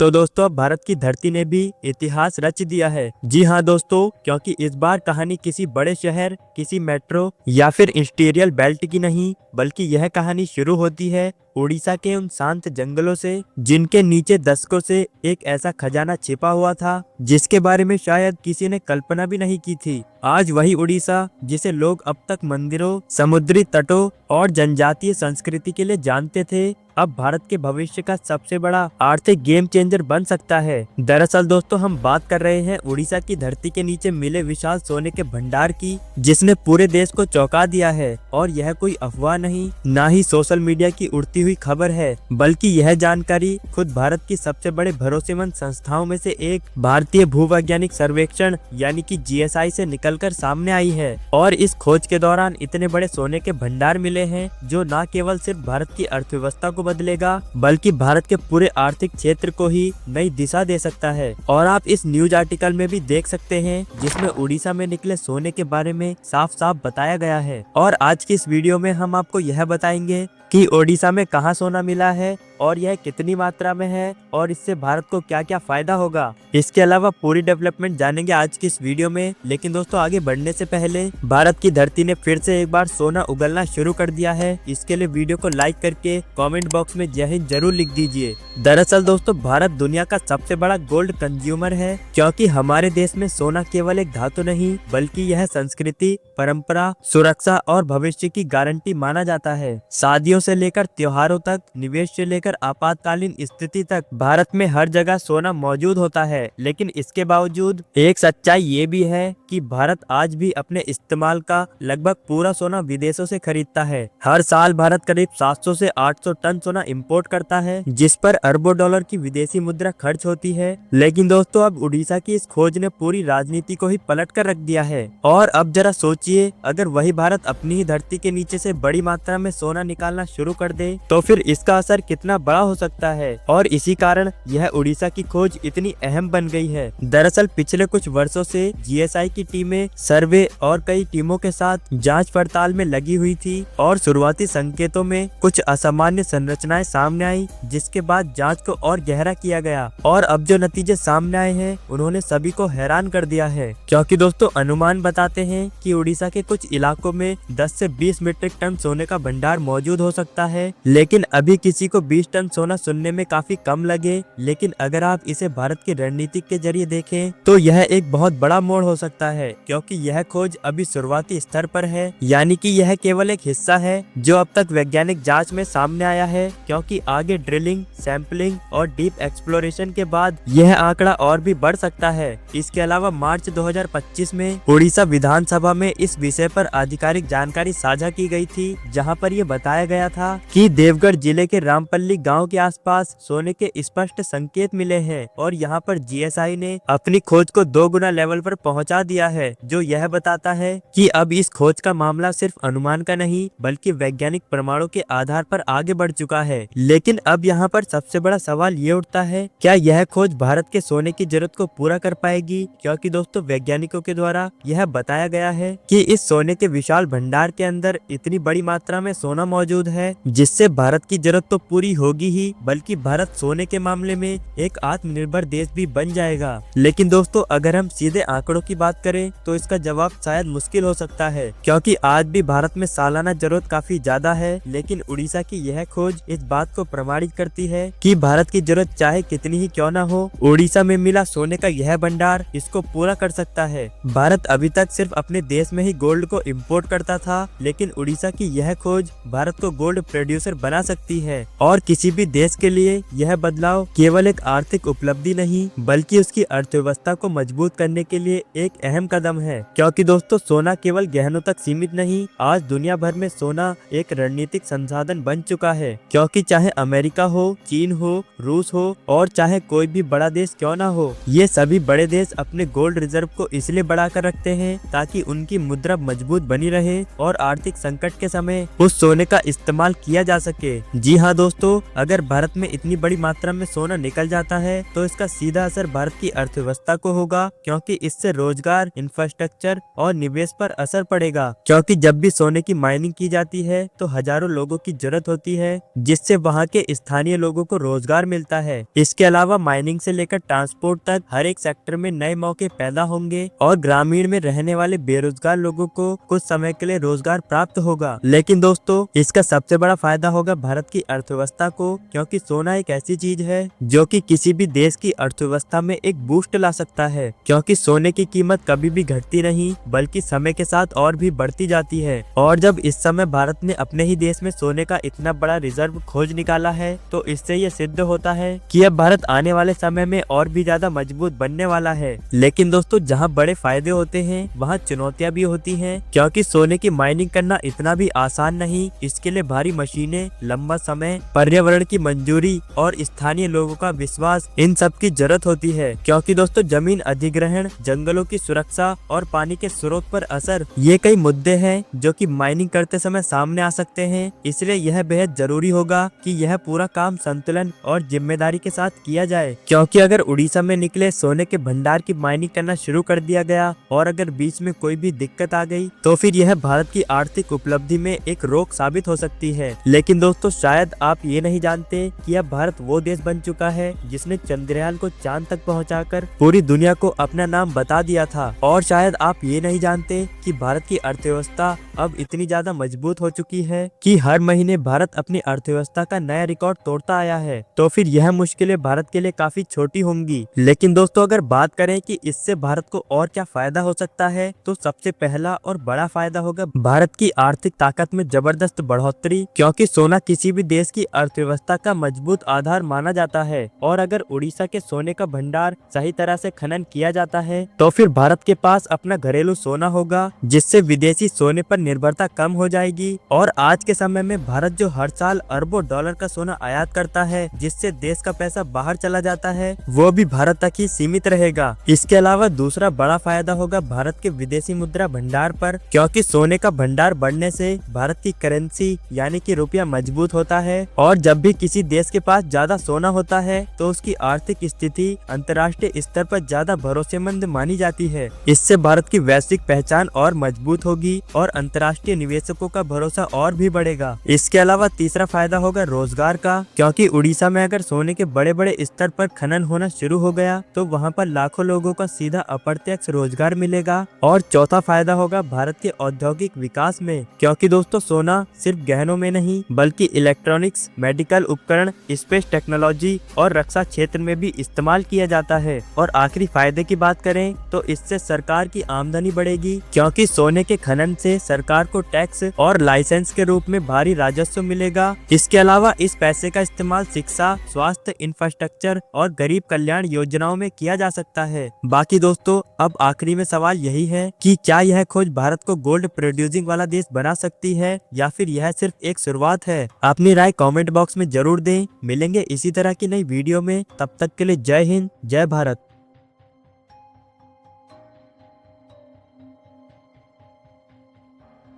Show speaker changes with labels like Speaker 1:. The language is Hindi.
Speaker 1: तो दोस्तों अब भारत की धरती ने भी इतिहास रच दिया है। जी हाँ दोस्तों, क्योंकि इस बार कहानी किसी बड़े शहर, किसी मेट्रो या फिर इंडस्ट्रियल बेल्ट की नहीं, बल्कि यह कहानी शुरू होती है उड़ीसा के उन शांत जंगलों से, जिनके नीचे दशकों से एक ऐसा खजाना छिपा हुआ था जिसके बारे में शायद किसी ने कल्पना भी नहीं की थी। आज वही उड़ीसा जिसे लोग अब तक मंदिरों, समुद्री तटों और जनजातीय संस्कृति के लिए जानते थे, अब भारत के भविष्य का सबसे बड़ा आर्थिक गेम चेंजर बन सकता है। दरअसल दोस्तों, हम बात कर रहे हैं उड़ीसा की धरती के नीचे मिले विशाल सोने के भंडार की, जिसने पूरे देश को चौंका दिया है। और यह कोई अफवाह नहीं, ना ही सोशल मीडिया की उड़ती हुई खबर है, बल्कि यह जानकारी खुद भारत की सबसे बड़े भरोसेमंद संस्थाओं में से एक भारतीय भूवैज्ञानिक सर्वेक्षण यानी कि जीएसआई से निकलकर सामने आई है। और इस खोज के दौरान इतने बड़े सोने के भंडार मिले हैं जो न केवल सिर्फ भारत की अर्थव्यवस्था को बदलेगा, बल्कि भारत के पूरे आर्थिक क्षेत्र को ही नई दिशा दे सकता है। और आप इस न्यूज आर्टिकल में भी देख सकते हैं, जिसमें उड़ीसा में निकले सोने के बारे में साफ साफ बताया गया है। और आज की इस वीडियो में हम आपको यह बताएंगे कि ओडिशा में कहां सोना मिला है और यह कितनी मात्रा में है और इससे भारत को क्या क्या फायदा होगा। इसके अलावा पूरी डेवलपमेंट जानेंगे आज की इस वीडियो में। लेकिन दोस्तों, आगे बढ़ने से पहले भारत की धरती ने फिर से एक बार सोना उगलना शुरू कर दिया है। इसके लिए वीडियो को लाइक करके कमेंट बॉक्स में जय हिंद जरूर लिख दीजिए। दरअसल दोस्तों, भारत दुनिया का सबसे बड़ा गोल्ड कंज्यूमर है, क्योंकि हमारे देश में सोना केवल एक धातु नहीं, बल्कि यह संस्कृति, परंपरा, सुरक्षा और भविष्य की गारंटी माना जाता है। शादियों से लेकर त्योहारों तक, निवेश से लेकर आपातकालीन स्थिति तक भारत में हर जगह सोना मौजूद होता है। लेकिन इसके बावजूद एक सच्चाई ये भी है कि भारत आज भी अपने इस्तेमाल का लगभग पूरा सोना विदेशों से खरीदता है। हर साल भारत करीब 700 से 800 टन सोना इंपोर्ट करता है, जिस पर अरबों डॉलर की विदेशी मुद्रा खर्च होती है। लेकिन दोस्तों, अब उड़ीसा की इस खोज ने पूरी राजनीति को ही पलट कर रख दिया है। और अब जरा सोचिए, अगर वही भारत अपनी ही धरती के नीचे से बड़ी मात्रा में सोना निकालना शुरू कर दे, तो फिर इसका असर कितना बड़ा हो सकता है। और इसी कारण यह उड़ीसा की खोज इतनी अहम बन गई है। दरअसल पिछले कुछ वर्षों से जीएसआई की टीमें सर्वे और कई टीमों के साथ जांच पड़ताल में लगी हुई थी, और शुरुआती संकेतों में कुछ असामान्य संरचनाएं सामने आई, जिसके बाद जांच को और गहरा किया गया। और अब जो नतीजे सामने आए हैं, उन्होंने सभी को हैरान कर दिया है, क्योंकि दोस्तों अनुमान बताते हैं कि उड़ीसा के कुछ इलाकों में 10 से 20 मीट्रिक टन सोने का भंडार मौजूद हो सकता है। लेकिन अभी किसी को 20 टन सोना सुनने में काफी कम लगे, लेकिन अगर आप इसे भारत की रणनीति के जरिए देखें तो यह एक बहुत बड़ा मोड़ हो सकता है, क्योंकि यह खोज अभी शुरुआती स्तर पर है। यानी कि यह केवल एक हिस्सा है जो अब तक वैज्ञानिक जांच में सामने आया है, क्योंकि आगे ड्रिलिंग, सैंपलिंग और डीप एक्सप्लोरेशन के बाद यह आंकड़ा और भी बढ़ सकता है। इसके अलावा मार्च 2025 में उड़ीसा विधानसभा में इस विषय पर आधिकारिक जानकारी साझा की गई थी, जहां पर यह बताया गया था कि देवगढ़ जिले के रामपल्ली गांव के आसपास सोने के स्पष्ट संकेत मिले हैं। और यहां पर जीएसआई ने अपनी खोज को 2 गुना लेवल पर पहुंचा दिया है, जो यह बताता है कि अब इस खोज का मामला सिर्फ अनुमान का नहीं, बल्कि वैज्ञानिक प्रमाणों के आधार पर आगे बढ़ चुका है। लेकिन अब यहाँ पर सबसे बड़ा सवाल ये उठता है, क्या यह खोज भारत के सोने की जरूरत को पूरा कर पाएगी? क्योंकि दोस्तों, वैज्ञानिकों के द्वारा यह बताया गया है कि इस सोने के विशाल भंडार के अंदर इतनी बड़ी मात्रा में सोना मौजूद है, जिससे भारत की जरूरत तो पूरी होगी ही, बल्कि भारत सोने के मामले में एक आत्मनिर्भर देश भी बन जाएगा। लेकिन दोस्तों, अगर हम सीधे आंकड़ों की बात करें तो इसका जवाब शायद मुश्किल हो सकता है, क्योंकि आज भी भारत में सालाना जरूरत काफी ज्यादा है। लेकिन उड़ीसा की यह खोज इस बात को प्रमाणित करती है कि भारत की जरूरत चाहे कितनी ही क्यों न हो, उड़ीसा में मिला सोने का यह भंडार इसको पूरा कर सकता है। भारत अभी तक सिर्फ अपने देश में ही गोल्ड को इम्पोर्ट करता था, लेकिन उड़ीसा की यह खोज भारत को गोल्ड प्रोड्यूसर बना सकती है। और किसी भी देश के लिए यह बदलाव केवल एक आर्थिक उपलब्धि नहीं, बल्कि उसकी अर्थव्यवस्था को मजबूत करने के लिए एक अहम कदम है। क्योंकि दोस्तों, सोना केवल गहनों तक सीमित नहीं, आज दुनिया भर में सोना एक रणनीतिक संसाधन बन चुका है। क्योंकि चाहे अमेरिका हो, चीन हो, रूस हो और चाहे कोई भी बड़ा देश क्यों ना हो, ये सभी बड़े देश अपने गोल्ड रिजर्व को इसलिए बढ़ाकर रखते हैं ताकि उनकी मुद्रा मजबूत बनी रहे और आर्थिक संकट के समय उस सोने का इस्तेमाल किया जा सके। सके। जी हाँ दोस्तों, अगर भारत में इतनी बड़ी मात्रा में सोना निकल जाता है तो इसका सीधा असर भारत की अर्थव्यवस्था को होगा, क्योंकि इससे रोजगार, इंफ्रास्ट्रक्चर और निवेश पर असर पड़ेगा। क्योंकि जब भी सोने की माइनिंग की जाती है तो हजारों लोगों की जरूरत होती है, जिससे वहाँ के स्थानीय लोगों को रोजगार मिलता है। इसके अलावा माइनिंग से लेकर ट्रांसपोर्ट तक हर एक सेक्टर में नए मौके पैदा होंगे और ग्रामीण में रहने वाले बेरोजगार लोगों को कुछ समय के लिए रोजगार प्राप्त होगा। लेकिन दोस्तों, इसका सबसे बड़ा फायदा होगा भारत की अर्थव्यवस्था को, क्योंकि सोना एक ऐसी चीज है जो कि किसी भी देश की अर्थव्यवस्था में एक बूस्ट ला सकता है। क्योंकि सोने की कीमत कभी भी घटती नहीं, बल्कि समय के साथ और भी बढ़ती जाती है। और जब इस समय भारत ने अपने ही देश में सोने का इतना बड़ा रिजर्व खोज निकाला है, तो इससे ये सिद्ध होता है कि अब भारत आने वाले समय में और भी ज्यादा मजबूत बनने वाला है। लेकिन दोस्तों, जहाँ बड़े फायदे होते हैं वहाँ चुनौतियाँ भी होती हैं, क्योंकि सोने की माइनिंग करना इतना भी आसान नहीं। इसके लिए भारी मशीनें, लंबा समय, पर्यावरण की मंजूरी और स्थानीय लोगों का विश्वास, इन सब की जरूरत होती है। क्योंकि दोस्तों, जमीन अधिग्रहण, जंगलों की सुरक्षा और पानी के स्रोत पर असर, ये कई मुद्दे हैं जो कि माइनिंग करते समय सामने आ सकते हैं। इसलिए यह बेहद जरूरी होगा कि यह पूरा काम संतुलन और जिम्मेदारी के साथ किया जाए। क्योंकि अगर उड़ीसा में निकले सोने के भंडार की माइनिंग करना शुरू कर दिया गया और अगर बीच में कोई भी दिक्कत आ गई तो फिर यह भारत की आर्थिक उपलब्धि में एक रोक साबित हो सकती है। लेकिन दोस्तों, शायद आप ये नहीं जानते कि अब भारत वो देश बन चुका है जिसने चंद्रयान को चांद तक पहुंचाकर पूरी दुनिया को अपना नाम बता दिया था। और शायद आप ये नहीं जानते कि भारत की अर्थव्यवस्था अब इतनी ज्यादा मजबूत हो चुकी है कि हर महीने भारत अपनी अर्थव्यवस्था का नया रिकॉर्ड तोड़ता आया है। तो फिर यह मुश्किलें भारत के लिए काफी छोटी होंगी। लेकिन दोस्तों, अगर बात करें कि इससे भारत को और क्या फायदा हो सकता है, तो सबसे पहला और बड़ा फायदा होगा भारत की आर्थिक ताकत में जबरदस्त बढ़ोतरी। क्योंकि सोना किसी भी देश की अर्थव्यवस्था का मजबूत आधार माना जाता है और अगर उड़ीसा के सोने का भंडार सही तरह से खनन किया जाता है तो फिर भारत के पास अपना घरेलू सोना होगा, जिससे विदेशी सोने पर निर्भरता कम हो जाएगी। और आज के समय में भारत जो हर साल अरबों डॉलर का सोना आयात करता है, जिससे देश का पैसा बाहर चला जाता है, वो भी भारत तक ही सीमित रहेगा। इसके अलावा दूसरा बड़ा फायदा होगा भारत के विदेशी मुद्रा भंडार पर, क्योंकि सोने का भंडार बढ़ने से भारत की करेंसी यानी कि रुपया मजबूत होता है। और जब भी किसी देश के पास ज्यादा सोना होता है तो उसकी आर्थिक स्थिति अंतर्राष्ट्रीय स्तर पर ज्यादा भरोसेमंद मानी जाती है। इससे भारत की वैश्विक पहचान और मजबूत होगी और अंतर्राष्ट्रीय निवेशकों का भरोसा और भी बढ़ेगा। इसके अलावा तीसरा फायदा होगा रोजगार का, क्योंकि उड़ीसा में अगर सोने के बड़े बड़े स्तर पर खनन होना शुरू हो गया तो वहाँ पर लाखों लोगों का सीधा अप्रत्यक्ष रोजगार मिलेगा। और चौथा फायदा होगा भारत के औद्योगिक विकास में, क्योंकि दोस्तों, सोना सिर्फ गहनों में नहीं बल्कि इलेक्ट्रॉनिक्स, मेडिकल उपकरण, स्पेस टेक्नोलॉजी और रक्षा क्षेत्र में भी इस्तेमाल किया जाता है। और आखिरी फायदे की बात करें तो इससे सरकार की आमदनी बढ़ेगी, क्योंकि सोने के खनन से सरकार को टैक्स और लाइसेंस के रूप में भारी राजस्व मिलेगा। इसके अलावा इस पैसे का इस्तेमाल शिक्षा, स्वास्थ्य, इंफ्रास्ट्रक्चर और गरीब कल्याण योजनाओं में किया जा सकता है। बाकी दोस्तों, अब आखिरी में सवाल यही है कि क्या यह खोज भारत को गोल्ड प्रोड्यूसिंग वाला देश बना सकती है या फिर यह सिर्फ एक शुरुआत है? अपनी राय कमेंट बॉक्स में जरूर दें। मिलेंगे इसी तरह की नई वीडियो में, तब तक के लिए जय हिंद, जय भारत।